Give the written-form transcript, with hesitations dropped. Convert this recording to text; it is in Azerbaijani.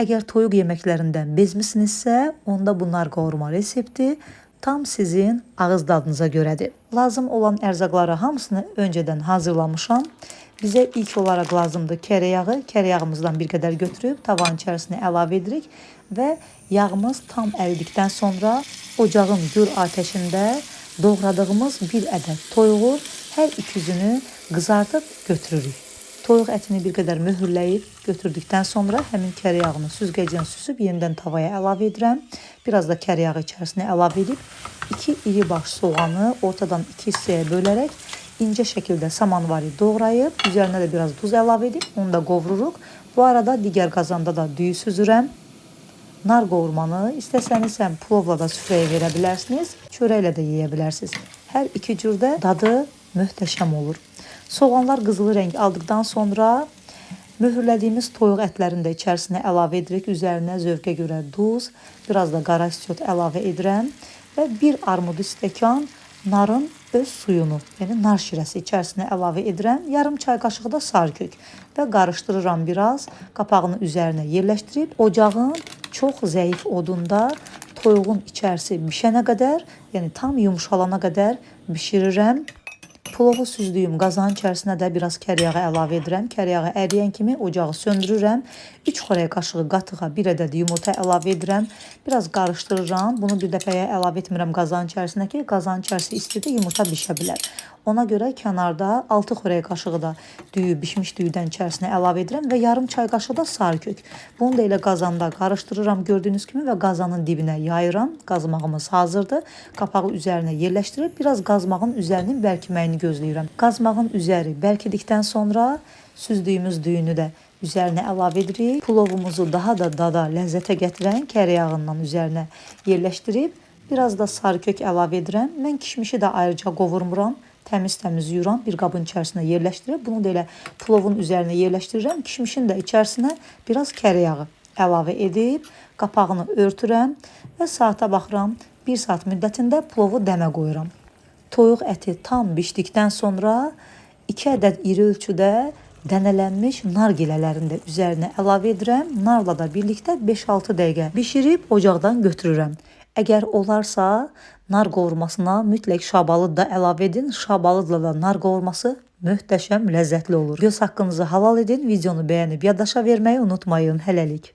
Əgər toyuq yeməklərindən bezmisinizsə, onda bunlar qovurma resepti tam sizin ağız dadınıza görədir. Lazım olan ərzaqları hamısını öncədən hazırlamışam. Bizə ilk olaraq lazımdır kərə yağı. Kərə yağımızdan bir qədər götürüb tavanın içərisinə əlavə edirik və yağımız tam ərildikdən sonra ocağın gür ateşində doğradığımız bir ədəd toyuğu hər iki yüzünü qızardıb götürürük. Toyuq ətini bir qədər mühürləyib götürdükdən sonra həmin kərə yağını süzgəclə süzüb yenidən tavaya əlavə edirəm. Biraz da kərə yağı içərisinə əlavə edib 2 iri baş soğanı ortadan 2 hissəyə bölərək incə şəkildə samanvari doğrayıb, üzərinə də biraz duz əlavə edib onu da qovururuq. Bu arada digər qazanda da düyü süzürəm. Nar qovurmanı istəsəniz həm plovla da süfrəyə verə bilərsiniz, çörəklə də yeyə bilərsiniz. Hər iki cürdə dadı möhtəşəm olur. Soğanlar qızılı rəng aldıqdan sonra mühürlədiyimiz toyuq ətlərini də içərisinə əlavə edirik. Üzərinə zövqə görə duz, biraz da qara istiot əlavə edirəm və bir armudu stəkan narın öz suyunu, yəni nar şirəsi içərisinə əlavə edirəm. Yarım çay qaşığı da sarkök və qarışdırıram biraz. Qapağını üzərinə yerləşdirib ocağın çox zəif odunda toyuğun içərisi bişənə qədər, yəni tam yumşalana qədər bişirirəm. Plovu süzdüyüm qazanın içərisinə də biraz kərə yağı əlavə edirəm. Kərə yağı əriyən kimi ocağı söndürürəm. 3 xörək qaşığı qatığa bir ədəd yumurta əlavə edirəm. Biraz qarışdırıram. Bunu bir dəfəyə əlavə etmirəm qazanın içərisinə ki, qazanın içərisi istidir, yumurta bişə bilər. Ona görə kənarda 6 xörək qaşığı da düyü, bişmiş düyüdən içərisinə əlavə edirəm və yarım çay qaşığı da sarkök. Bunu da elə qazanda qarışdırıram gördüyünüz kimi və qazanın dibinə yayıram. Qazmağımız hazırdır. Qapağı üzərinə yerləşdirib biraz qazmağın üzərinin bərkiməyini gözləyirəm. Qazmağın üzəri bərkidikdən sonra süzdüyümüz düyünü də üzərinə əlavə edirik. Plovumuzu daha da dada, ləzzətə gətirən kərə yağından üzərinə yerləşdirib biraz da sarkök əlavə edirəm. Mən kişmişi də ayrıca qovurmuram. Təmiz-təmiz yuyuram, bir qabın içərisinə yerləşdirib, bunu da elə plovun üzərinə yerləşdirirəm. Kişmişin də içərisinə biraz kərə yağı əlavə edib, qapağını örtürəm və saata baxıram. 1 saat müddətində plovu dəmə qoyuram. Toyuq əti tam bişdikdən sonra 2 ədəd iri ölçüdə dənələnmiş nar gilələrini də üzərinə əlavə edirəm. Narla da birlikdə 5-6 dəqiqə bişirib ocaqdan götürürəm. Əgər olarsa, nar qovurmasına mütləq şabalıd da əlavə edin. Şabalıdla da nar qovurması möhtəşəm, ləzzətli olur. Göz haqqınızı halal edin. Videonu bəyənib yaddaşa verməyi unutmayın. Hələlik.